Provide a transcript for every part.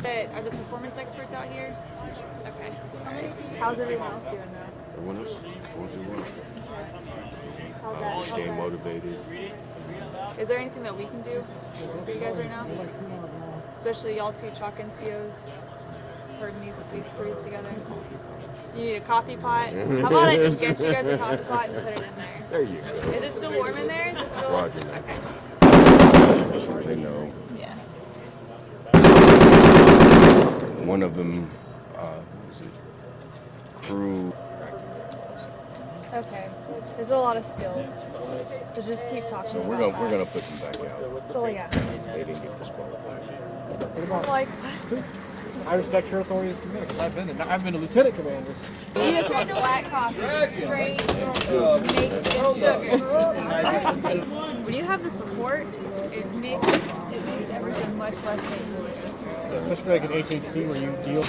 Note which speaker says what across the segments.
Speaker 1: Are the performance experts out here? Okay. How's everyone else doing though?
Speaker 2: Everyone else going through well.
Speaker 1: How's that?
Speaker 2: Staying motivated.
Speaker 1: Is there anything that we can do for you guys right now? Especially y'all two chalk NCOs herding these crews together. You need a coffee pot? How about I just get you guys a coffee pot and put it in there?
Speaker 2: There you go.
Speaker 1: Is it still warm in there? Is it still?
Speaker 2: Roger.
Speaker 1: Okay.
Speaker 2: Sure they know.
Speaker 1: Yeah.
Speaker 2: One of them, crew.
Speaker 1: Okay. There's a lot of skills. So just keep talking.
Speaker 2: So we're gonna put them back out.
Speaker 1: So yeah.
Speaker 2: They didn't get disqualified.
Speaker 1: Like.
Speaker 3: I respect your authority as commander because I've been a lieutenant commander.
Speaker 1: You just want black coffee, straight, make and sugar. When you have the support, it makes everything much less painful to go through.
Speaker 3: Especially like an HHC where you deal.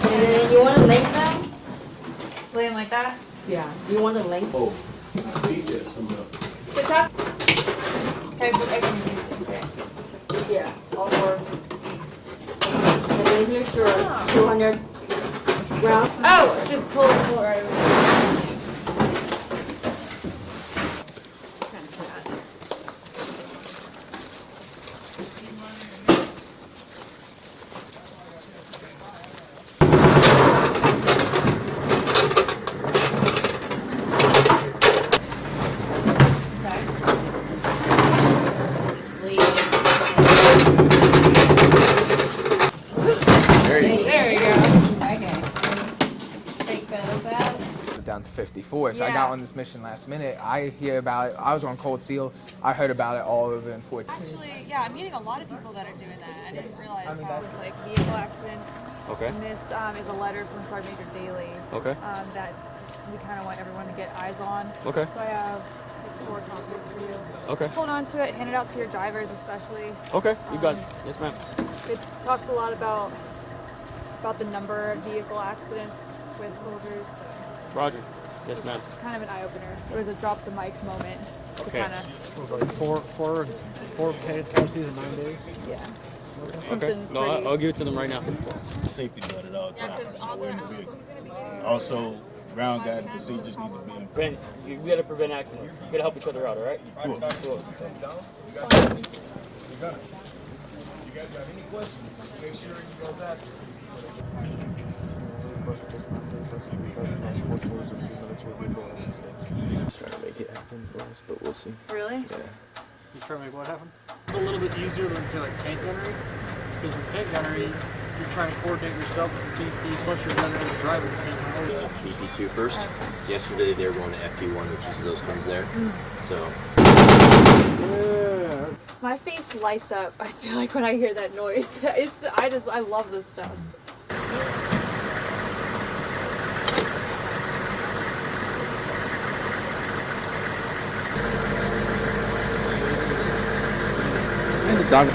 Speaker 4: And then you want to length them?
Speaker 1: Lay them like that?
Speaker 4: Yeah. You want to length?
Speaker 5: Oh, BJ's coming up.
Speaker 1: Sit up. Okay, but I can use these things, right?
Speaker 4: Yeah. All four. And then here's your 200 grams.
Speaker 1: Oh, just pull it right over there.
Speaker 6: Down to 54, so I got on this mission last minute. I hear about it. I was on Cold Seal. I heard about it all over in Fort.
Speaker 1: Actually, yeah, I'm meeting a lot of people that are doing that. I didn't realize how like vehicle accidents.
Speaker 5: Okay.
Speaker 1: And this is a letter from Sergeant Major Daly.
Speaker 5: Okay.
Speaker 1: That we kind of want everyone to get eyes on.
Speaker 5: Okay.
Speaker 1: So I have like 4 copies for you.
Speaker 5: Okay.
Speaker 1: Hold on to it. Hand it out to your drivers, especially.
Speaker 5: Okay. You got it. Yes, ma'am.
Speaker 1: It talks a lot about the number of vehicle accidents with soldiers.
Speaker 5: Roger. Yes, ma'am.
Speaker 1: It's kind of an eye-opener. It was a drop the mic moment to
Speaker 5: Okay.
Speaker 1: kind of.
Speaker 3: It was like four casualties in 9 days.
Speaker 1: Yeah.
Speaker 5: Okay.
Speaker 1: Something
Speaker 5: No,
Speaker 1: pretty-
Speaker 5: I'll give it to them right now.
Speaker 7: Safety belt at all times.
Speaker 1: because all the also going to be doing.
Speaker 7: Also, ground guide procedures need to be in
Speaker 5: Ben, you gotta prevent accidents. You gotta help each other out, all right? Cool.
Speaker 7: You guys have any questions? Make sure you go back.
Speaker 2: Trying to make it happen for us, but we'll see.
Speaker 1: Really?
Speaker 3: You try to make what happen? It's a little bit easier than say like tank gunnery, because in tank gunnery, you're trying to coordinate yourself as a TC, plus you're gunner and driver at the same time.
Speaker 8: BP2 first. Yesterday they were going to FP1, which is those guns there. So.
Speaker 3: Yeah.
Speaker 1: My face lights up. I feel like when I hear that noise. I love this stuff.
Speaker 5: Dog.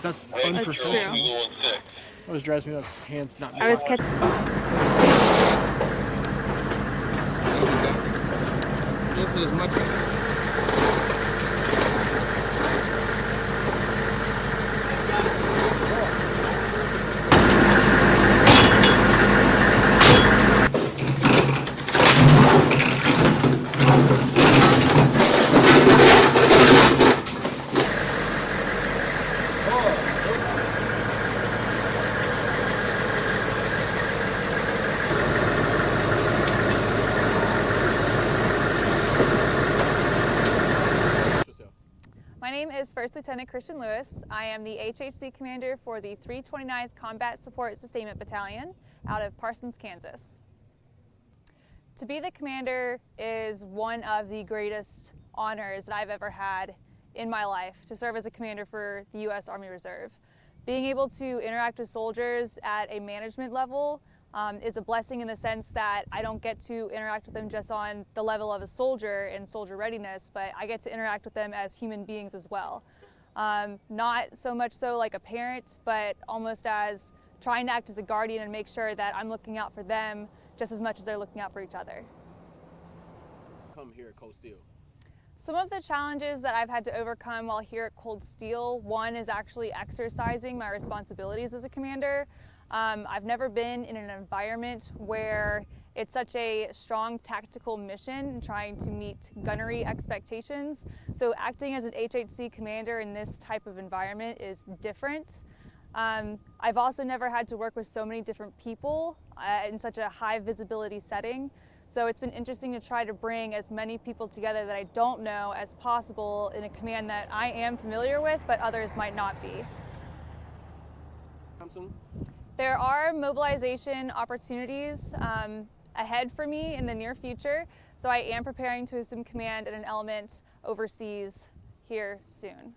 Speaker 3: That's unprofessional. Always drives me nuts. Hands not.
Speaker 1: I was catching.
Speaker 6: This is much.
Speaker 1: My name is First Lieutenant Christian Lewis. I am the HHC commander for the 329th Combat Support Sustainment Battalion out of Parsons, Kansas. To be the commander is one of the greatest honors that I've ever had in my life, to serve as a commander for the U.S. Army Reserve. Being able to interact with soldiers at a management level is a blessing in the sense that I don't get to interact with them just on the level of a soldier and soldier readiness, but I get to interact with them as human beings as well. Not so much so like a parent, but almost as trying to act as a guardian and make sure that I'm looking out for them just as much as they're looking out for each other.
Speaker 7: Come here at Cold Steel.
Speaker 1: Some of the challenges that I've had to overcome while here at Cold Steel, one is actually exercising my responsibilities as a commander. I've never been in an environment where it's such a strong tactical mission trying to meet gunnery expectations. So acting as an HHC commander in this type of environment is different. I've also never had to work with so many different people in such a high visibility setting. So it's been interesting to try to bring as many people together that I don't know as possible in a command that I am familiar with, but others might not be. There are mobilization opportunities ahead for me in the near future, so I am preparing to assume command at an element overseas here soon.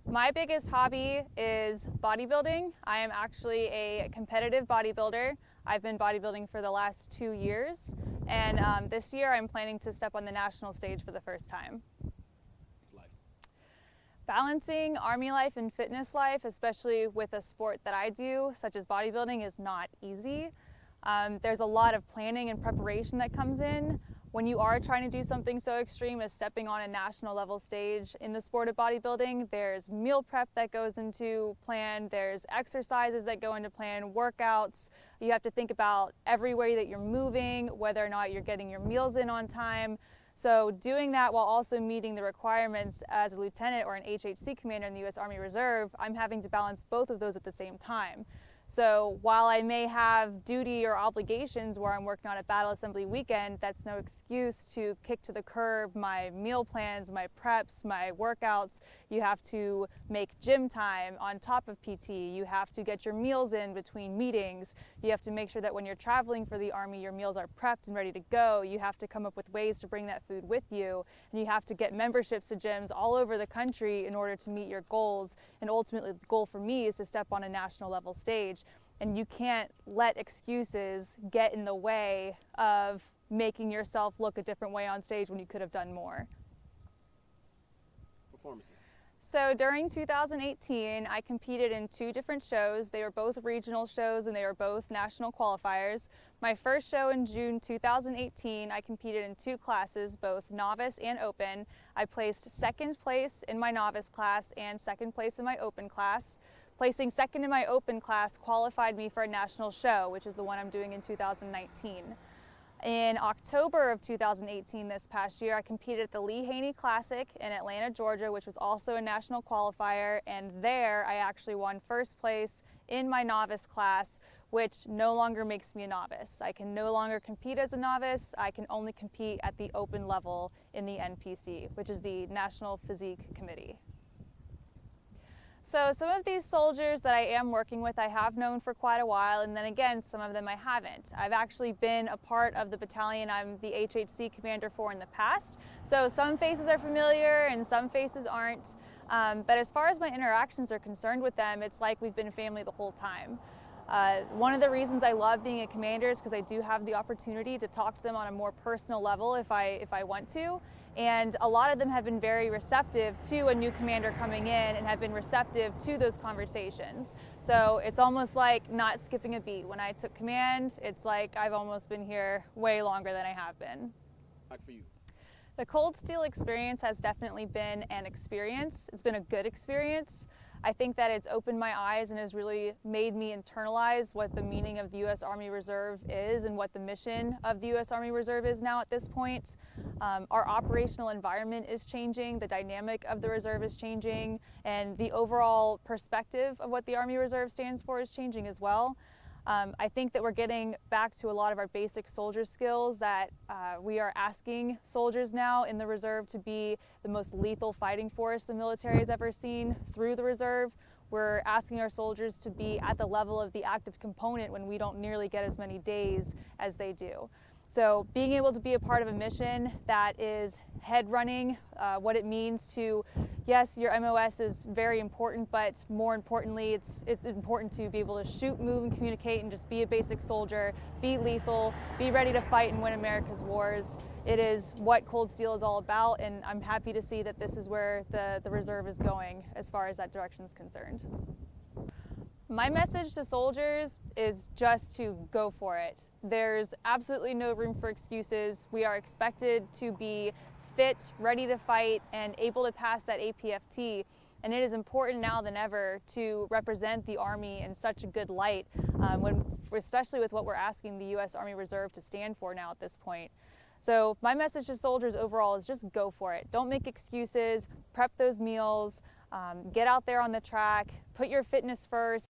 Speaker 1: My biggest hobby is bodybuilding. I am actually a competitive bodybuilder. I've been bodybuilding for the last 2 years, and this year I'm planning to step on the national stage for the first time. Balancing Army life and fitness life, especially with a sport that I do, such as bodybuilding, is not easy. There's a lot of planning and preparation that comes in when you are trying to do something so extreme as stepping on a national level stage in the sport of bodybuilding. There's meal prep that goes into plan, there's exercises that go into plan, workouts. You have to think about every way that you're moving, whether or not you're getting your meals in on time. So doing that while also meeting the requirements as a lieutenant or an HHC commander in the U.S. Army Reserve, I'm having to balance both of those at the same time. So while I may have duty or obligations where I'm working on a battle assembly weekend, that's no excuse to kick to the curb my meal plans, my preps, my workouts. You have to make gym time on top of PT. You have to get your meals in between meetings. You have to make sure that when you're traveling for the Army, your meals are prepped and ready to go. You have to come up with ways to bring that food with you. And you have to get memberships to gyms all over the country in order to meet your goals. And ultimately, the goal for me is to step on a national level stage. And you can't let excuses get in the way of making yourself look a different way on stage when you could have done more.
Speaker 7: Performances.
Speaker 1: So during 2018, I competed in 2 different shows. They were both regional shows and they were both national qualifiers. My first show in June 2018, I competed in 2 classes, both novice and open. I placed 2nd place in my novice class and 2nd place in my open class. Placing 2nd in my open class qualified me for a national show, which is the one I'm doing in 2019. In October of 2018, this past year, I competed at the Lee Haney Classic in Atlanta, Georgia, which was also a national qualifier, and there I actually won 1st place in my novice class, which no longer makes me a novice. I can no longer compete as a novice. I can only compete at the open level in the NPC, which is the National Physique Committee. So some of these soldiers that I am working with I have known for quite a while, and then again some of them I haven't. I've actually been a part of the battalion I'm the HHC commander for in the past, so some faces are familiar and some faces aren't. But as far as my interactions are concerned with them, it's like we've been family the whole time. One of the reasons I love being a commander is because I do have the opportunity to talk to them on a more personal level if I want to. And a lot of them have been very receptive to a new commander coming in and have been receptive to those conversations. So it's almost like not skipping a beat. When I took command, it's like I've almost been here way longer than I have been.
Speaker 7: For you.
Speaker 1: The Cold Steel experience has definitely been an experience. It's been a good experience. I think that it's opened my eyes and has really made me internalize what the meaning of the U.S. Army Reserve is and what the mission of the U.S. Army Reserve is now at this point. Our operational environment is changing, the dynamic of the Reserve is changing, and the overall perspective of what the Army Reserve stands for is changing as well. I think that we're getting back to a lot of our basic soldier skills that we are asking soldiers now in the Reserve to be the most lethal fighting force the military has ever seen through the Reserve. We're asking our soldiers to be at the level of the active component when we don't nearly get as many days as they do. So being able to be a part of a mission that is head running, what it means to, yes, your MOS is very important, but more importantly, it's important to be able to shoot, move, and communicate and just be a basic soldier, be lethal, be ready to fight and win America's wars. It is what Cold Steel is all about, and I'm happy to see that this is where the Reserve is going as far as that direction is concerned. My message to soldiers is just to go for it. There's absolutely no room for excuses. We are expected to be fit, ready to fight, and able to pass that APFT. And it is important now than ever to represent the Army in such a good light, especially with what we're asking the U.S. Army Reserve to stand for now at this point. So my message to soldiers overall is just go for it. Don't make excuses, prep those meals, get out there on the track, put your fitness first.